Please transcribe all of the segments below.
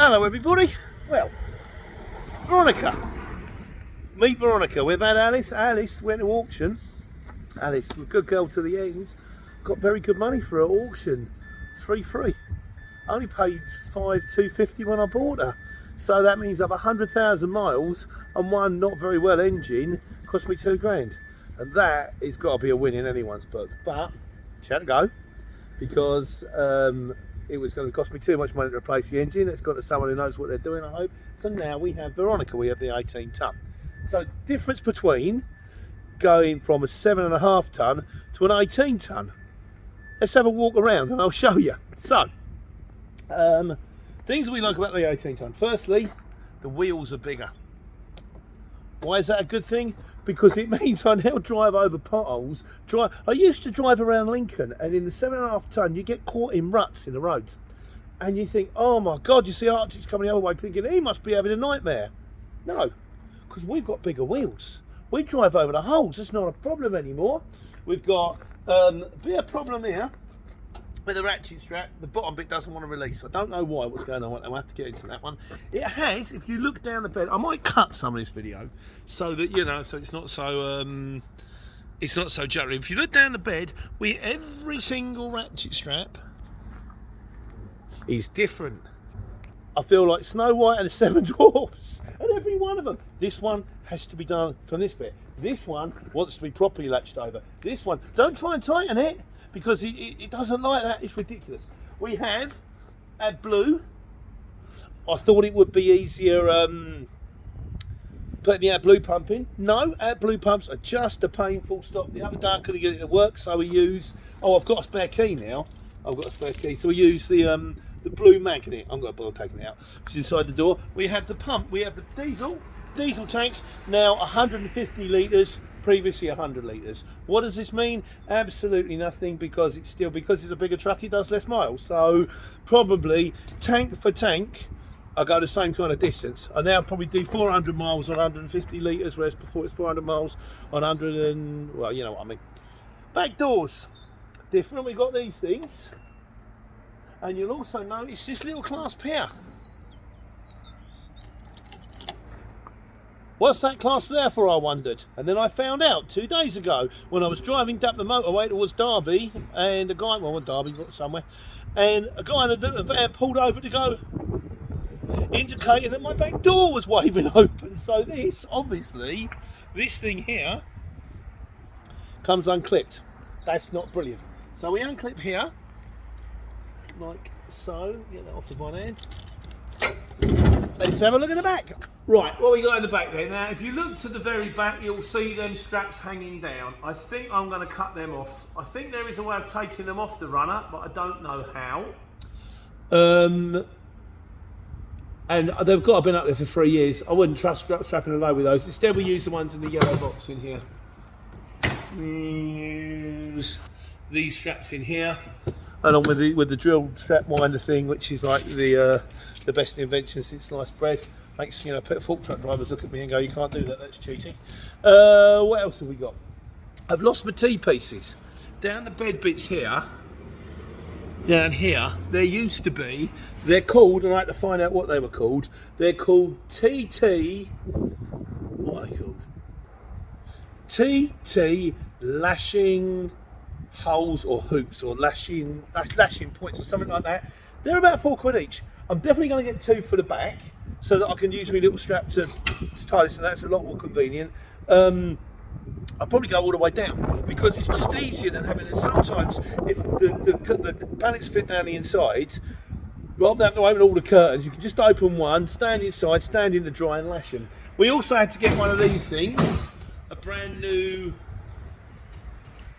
Hello everybody. Well, Veronica. Meet Veronica. We've had Alice. Alice went to auction. Alice, a good girl to the end. Got very good money for her auction. 3-3. Only paid 5,250 when I bought her. So that means I've 100,000 miles and one not very well engine cost me £2,000. And that has got to be a win in anyone's book. But she had to go because it was going to cost me too much money to replace the engine. It's got to someone who knows what they're doing, I hope. So now we have Veronica, we have the 18 tonne. So difference between going from a 7.5 tonne to an 18 tonne. Let's have a walk around and I'll show you. So, things we like about the 18 tonne. Firstly, the wheels are bigger. Why is that a good thing? Because it means I now drive over potholes. I used to drive around Lincoln, and in the 7.5 tonne, you get caught in ruts in the roads. And you think, oh my God, you see Archie's coming the other way, thinking he must be having a nightmare. No, because we've got bigger wheels. We drive over the holes, it's not a problem anymore. We've got a bit of problem here with the ratchet strap. The bottom bit doesn't want to release. I don't know why, what's going on. I'll have to get into that one. It has, if you look down the bed, I might cut some of this video so that, you know, so it's not so jittery. If you look down the bed, every single ratchet strap is different. I feel like Snow White and the Seven Dwarfs, and every one of them. This one has to be done from this bit. This one wants to be properly latched over. This one, don't try and tighten it, because it doesn't like that. It's ridiculous. We have blue. I thought it would be easier putting the AdBlue pump in. No, AdBlue pumps are just a painful stop. The other day I couldn't get it to work, so we use. Oh, I've got a spare key now. I've got a spare key, so we use the blue magnet. I'm going to bother taking it out. It's inside the door. We have the pump. We have the diesel tank. Now 150 litres. Previously 100 litres. What does this mean? Absolutely nothing, because it's a bigger truck, it does less miles. So probably tank for tank, I go the same kind of distance. I now probably do 400 miles on 150 litres, whereas before it's 400 miles on 100 and, well, you know what I mean. Back doors, different. We've got these things. And you'll also notice this little clasp here. What's that clasp there for, I wondered. And then I found out 2 days ago when I was driving up the motorway towards Derby, and a guy, well, Derby, somewhere, and a guy in a van pulled over to go, indicating that my back door was waving open. So this, obviously, this thing here comes unclipped. That's not brilliant. So we unclip here, like so. Get that off the one hand. Let's have a look at the back. Right, what we got in the back there. Now, if you look to the very back, you'll see them straps hanging down. I think I'm going to cut them off. I think there is a way of taking them off the runner, but I don't know how. And they've got to have been up there for 3 years. I wouldn't trust strapping away with those. Instead, we use the ones in the yellow box in here. Use these straps in here, along with the drill strap winder thing, which is like the best invention since sliced bread. Makes, you know, fork truck drivers look at me and go, you can't do that, that's cheating. What else have we got? I've lost my T-pieces. Down the bed bits here, down here, there used to be, they're called, and I had to find out what they were called, they're called TT, what are they called? TT lashing holes or hoops, or lashing points or something like that. They're about £4 each. I'm definitely going to get 2 for the back so that I can use my little strap to tie this, and that's a lot more convenient. I'll probably go all the way down because it's just easier than having it. Sometimes if the pallets fit down the inside, rather than having to open all the curtains, you can just open one, stand inside, stand in the dry and lash them. We also had to get one of these things, a brand new,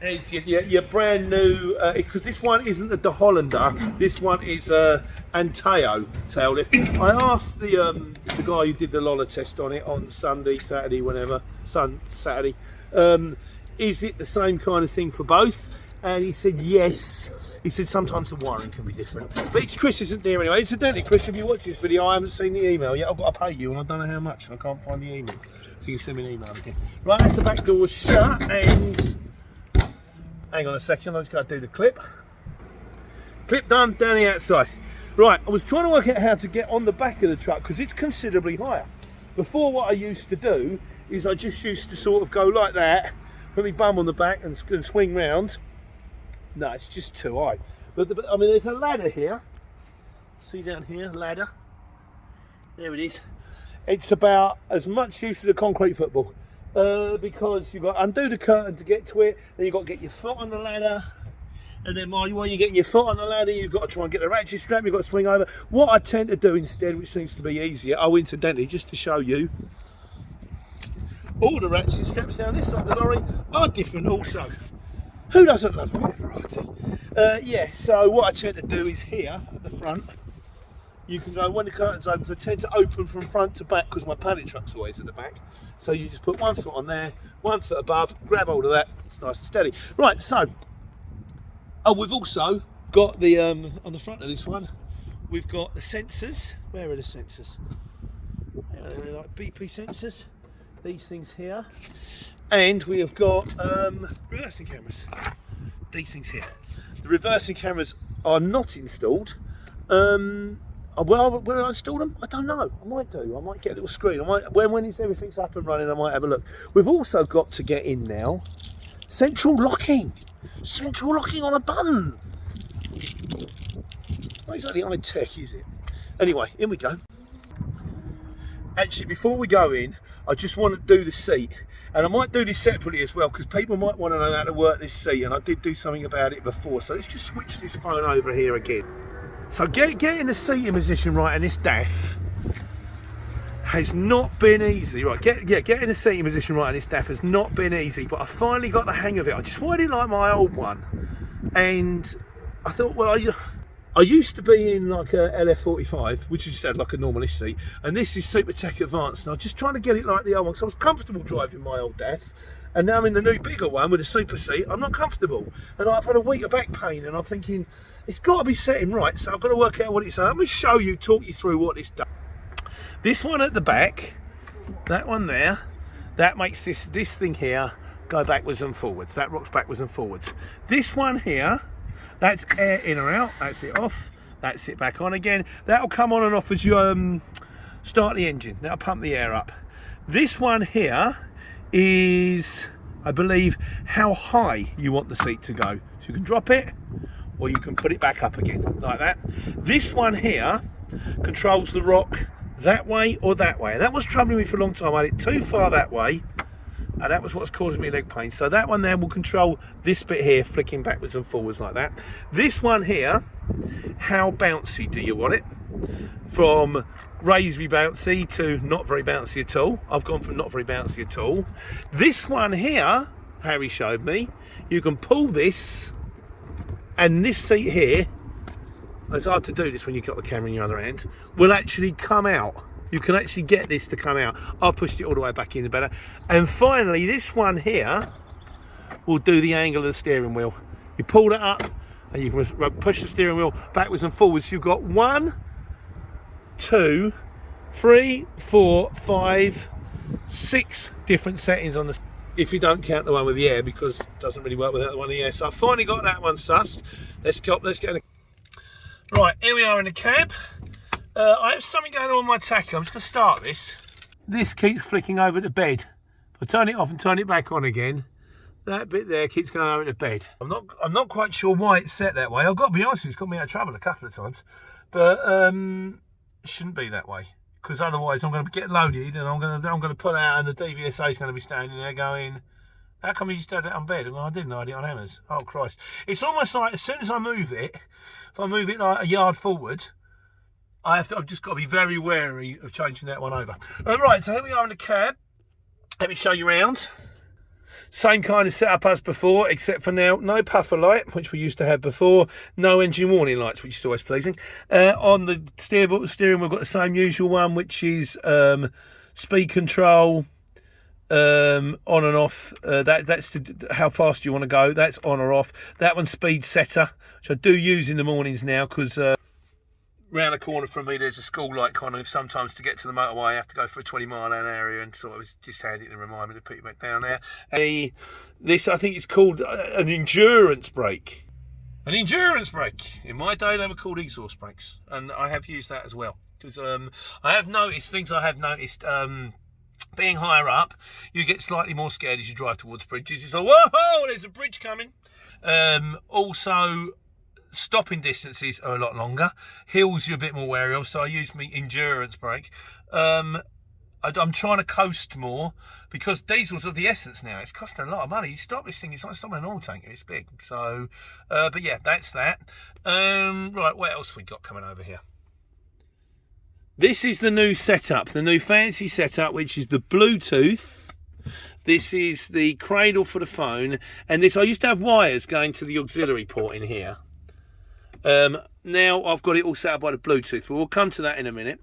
your brand new, because this one isn't the De Hollander, this one is Anteo tail lift. I asked the guy who did the Lola test on it on Sunday, Saturday, whenever, Saturday, is it the same kind of thing for both? And he said yes. He said sometimes the wiring can be different. But Chris isn't there anyway. Incidentally, Chris, if you watch this video, I haven't seen the email yet. I've got to pay you, and I don't know how much. I can't find the email. So you can send me an email again. Right, that's the back door shut, and hang on a second, I'm just going to do the clip. Clip done down the outside. Right, I was trying to work out how to get on the back of the truck because it's considerably higher. Before, what I used to do is I just used to sort of go like that, put my bum on the back and swing round. No, it's just too high. But I mean, there's a ladder here. See down here, ladder. There it is. It's about as much use as a concrete football because you've got to undo the curtain to get to it, then you've got to get your foot on the ladder, and then while you're getting your foot on the ladder, you've got to try and get the ratchet strap, you've got to swing over. What I tend to do instead, which seems to be easier, incidentally, just to show you, all the ratchet straps down this side of the lorry are different also. Who doesn't love a bit of variety? Yeah, so what I tend to do is here at the front, you can go, when the curtains open, so I tend to open from front to back because my pallet truck's always at the back. So you just put one foot on there, 1 foot above, grab hold of that, it's nice and steady. Right, so, we've also got the, on the front of this one, we've got the sensors. Where are the sensors? They're like BP sensors, these things here. And we have got reversing cameras, these things here. The reversing cameras are not installed. Will I install them? I don't know. I might do. I might get a little screen. I might, when everything's up and running, I might have a look. We've also got to get in now. Central locking. Central locking on a button. It's not exactly high tech, is it? Anyway, in we go. Actually, before we go in, I just want to do the seat. And I might do this separately as well, because people might want to know how to work this seat, and I did do something about it before. So let's just switch this phone over here again. So getting the seating position right in this DAF has not been easy. Right, getting the seating position right in this DAF has not been easy, but I finally got the hang of it. I just wanted it like my old one, and I thought, well, I used to be in like a LF45, which just had like a normalish seat, and this is Super Tech Advanced, and I'm just trying to get it like the old one, because I was comfortable driving my old DAF, and now I'm in the new bigger one with a super seat. I'm not comfortable, and I've had a week of back pain, and I'm thinking it's got to be setting right, so I've got to work out what it's. Let me show you, talk you through what this does. This one at the back, that one there, that makes this thing here go backwards and forwards. That rocks backwards and forwards. This one here, that's air in or out. That's it off. That's it back on again. That'll come on and off as you start the engine. That'll pump the air up. This one here is, I believe, how high you want the seat to go. So you can drop it, or you can put it back up again, like that. This one here controls the rock that way or that way. And that was troubling me for a long time. I had it too far that way, and that was what's causing me leg pain. So that one there will control this bit here, flicking backwards and forwards like that. This one here, how bouncy do you want it? From raised bouncy to not very bouncy at all. I've gone from not very bouncy at all. This one here, Harry showed me, you can pull this, and this seat here, it's hard to do this when you've got the camera in your other hand, will actually come out. You can actually get this to come out. I've pushed it all the way back in better. And finally, this one here will do the angle of the steering wheel. You pull that up, and you can push the steering wheel backwards and forwards. You've got 1, 2, 3, 4, 5, 6 different settings on the, if you don't count the one with the air, because it doesn't really work without the one with the air. So I finally got that one sussed. Let's get in the... Right, here we are in the cab. I have something going on with my tacho. I'm just going to start this. This keeps flicking over to bed. If I turn it off and turn it back on again, that bit there keeps going over to bed. I'm not quite sure why it's set that way. I've got to be honest with you, it's got me out of trouble a couple of times. But it shouldn't be that way, because otherwise I'm going to get loaded and I'm going to pull out, and the DVSA is going to be standing there going, how come you just had that on bed? Well, I didn't. I had it on hammers. Oh Christ! It's almost like as soon as I move it, if I move it like a yard forward, I've just got to be very wary of changing that one over. Right, so here we are in the cab. Let me show you around. Same kind of setup as before, except for now, no puffer light, which we used to have before, no engine warning lights, which is always pleasing. On the steering, we've got the same usual one, which is speed control, on and off. That's how fast you want to go. That's on or off. That one's speed setter, which I do use in the mornings now, because round the corner from me there's a school light, kind of. Sometimes to get to the motorway I have to go for a 20-mile-an-hour area, and sort of just hand it and remind me to put it back down there. This, I think it's called an endurance brake. An endurance brake. In my day, they were called exhaust brakes, and I have used that as well. Because I have noticed things. I have noticed being higher up, you get slightly more scared as you drive towards bridges. It's like, whoa, there's a bridge coming. Also, stopping distances are a lot longer. Hills you're a bit more wary of, so I use my endurance brake. I'm trying to coast more because diesel's of the essence now. It's costing a lot of money. You stop this thing, it's like stopping an oil tanker. It's big. So, but yeah, that's that. Right, what else we got coming over here? This is the new setup, the new fancy setup, which is the Bluetooth. This is the cradle for the phone, and this I used to have wires going to the auxiliary port in here. Now I've got it all set up by the Bluetooth. We'll come to that in a minute.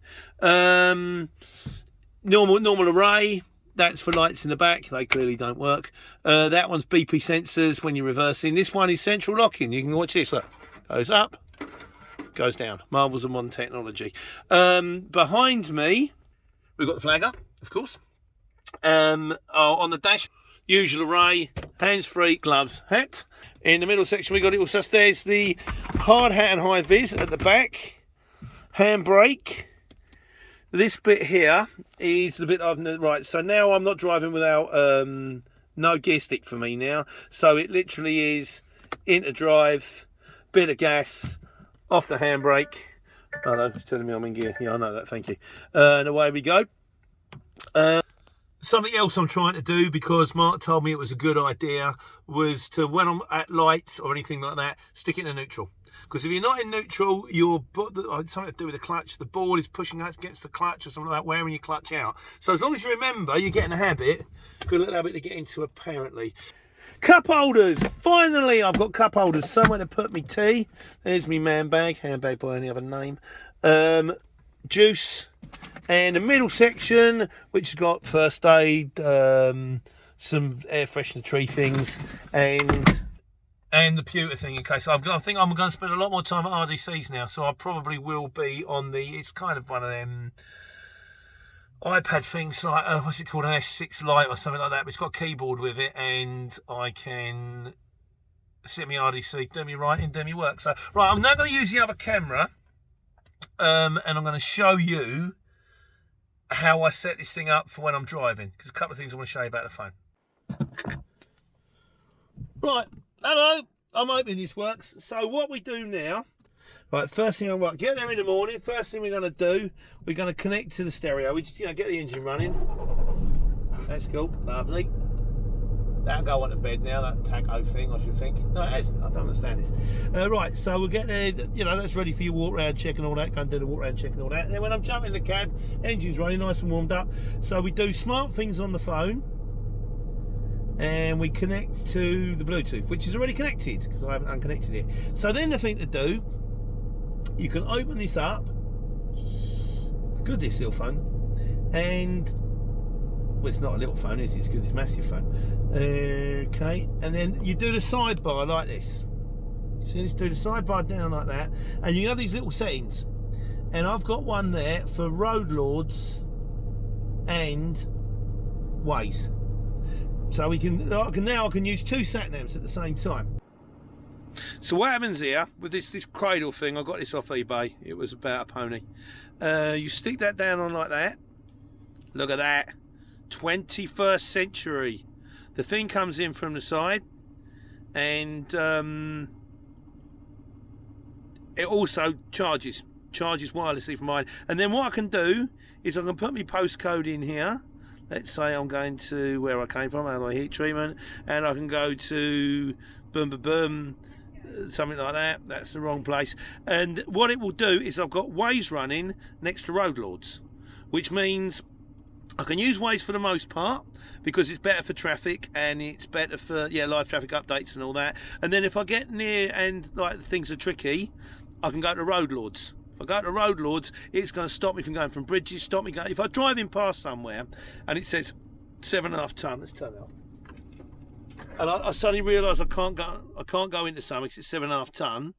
Normal array, that's for lights in the back. They clearly don't work. That one's BP sensors when you're reversing. This one is central locking. You can watch this. Look, goes up, goes down. Marvels of modern technology. Behind me, we've got the flagger, of course. On the dash, usual array, hands-free, gloves, hat. In the middle section, we got it also. There's the hard hat and high vis at the back. Handbrake. This bit here is the bit right. So now I'm not driving without no gear stick for me now. So it literally is into drive, bit of gas, off the handbrake. Oh no, it's telling me I'm in gear. Yeah, I know that. Thank you. And away we go. Something else I'm trying to do, because Mark told me it was a good idea, was to, when I'm at lights or anything like that, stick it in neutral. Because if you're not in neutral, it's something to do with the clutch. The ball is pushing against the clutch or something like that, wearing your clutch out. So as long as you remember, you get in the habit. Good little habit to get into, apparently. Cup holders. Finally, I've got cup holders. Somewhere to put me tea. There's me man bag. Handbag by any other name. Juice. And the middle section, which has got first aid, some air freshener tree things, and the pewter thing in case. I think I'm going to spend a lot more time at RDCs now, so I probably will be on it's kind of one of them iPad things, like, what's it called, an S6 Lite or something like that, but it's got a keyboard with it, and I can sit in my RDC, do me writing, do me work. So, right, I'm now going to use the other camera, and I'm going to show you how I set this thing up for when I'm driving, because a couple of things I want to show you about the phone. Right, hello, I'm hoping this works. So what we do now, right, first thing get there in the morning. First thing we're going to do, we're going to connect to the stereo. We just, get the engine running. That's cool, lovely. That'll go on to bed now, that taco thing, I should think. No, it hasn't, I don't understand this. Right, so we'll get there, that's ready for your walk around check and all that. Go and do the walk around check and all that. And then when I'm jumping in the cab, engine's running nice and warmed up. So we do smart things on the phone, and we connect to the Bluetooth, which is already connected, because I haven't unconnected it. So then the thing to do, you can open this up. Good, this little phone. And, well, it's not a little phone, is it? It's good, it's a massive phone. Okay, and then you do the sidebar like this. See, let's do the sidebar down like that, and you have these little settings. And I've got one there for road lords and Waze. So I can use two sat navs at the same time. So what happens here with this cradle thing? I got this off eBay. It was about a pony. You stick that down on like that. Look at that, 21st century. The thing comes in from the side, and it also charges wirelessly from mine. And then what I can do is I can put my postcode in here. Let's say I'm going to where I came from, how I heat treatment, and I can go to boom boom boom, something like that. That's the wrong place. And what it will do is I've got Waze running next to Road Lords, which means I can use Waze for the most part, because it's better for traffic and it's better for live traffic updates and all that. And then if I get near and like things are tricky, I can go to Road Lords. If I go to Road Lords, it's going to stop me from going from bridges, stop me going. If I'm driving past somewhere and it says 7.5 tonne, let's turn it off. And I suddenly realise I can't go into something because it's 7.5 tonne.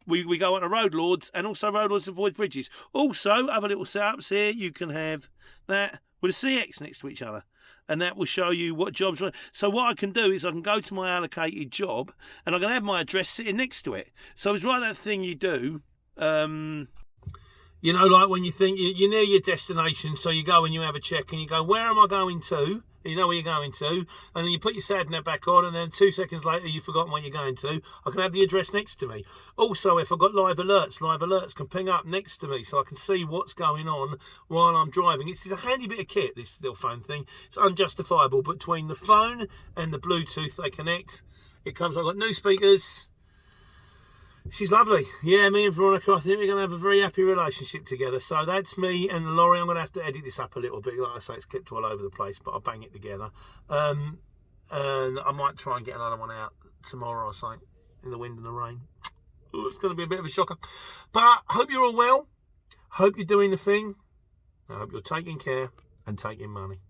We go on to Road Lords, and also Road Lords avoid bridges. Also, other little setups here, you can have that with a CX next to each other. and that will show you what jobs are. So what I can do is I can go to my allocated job, and I can have my address sitting next to it. So it's right that thing you do. You know, like when you think you're near your destination, so you go and you have a check and you go, where am I going to? You know where you're going to, and then you put your sat nav back on, and then 2 seconds later you've forgotten where you're going to. I can have the address next to me. Also, if I've got live alerts can ping up next to me, so I can see what's going on while I'm driving. It's a handy bit of kit, this little phone thing. It's unjustifiable, but between the phone and the Bluetooth they connect. It comes. I've got new speakers. She's lovely. Yeah, me and Veronica, I think we're going to have a very happy relationship together. So that's me and Laurie. I'm going to have to edit this up a little bit. Like I say, it's clipped all over the place, but I'll bang it together. And I might try and get another one out tomorrow or something in the wind and the rain. Ooh, it's going to be a bit of a shocker. But I hope you're all well. Hope you're doing the thing. I hope you're taking care and taking money.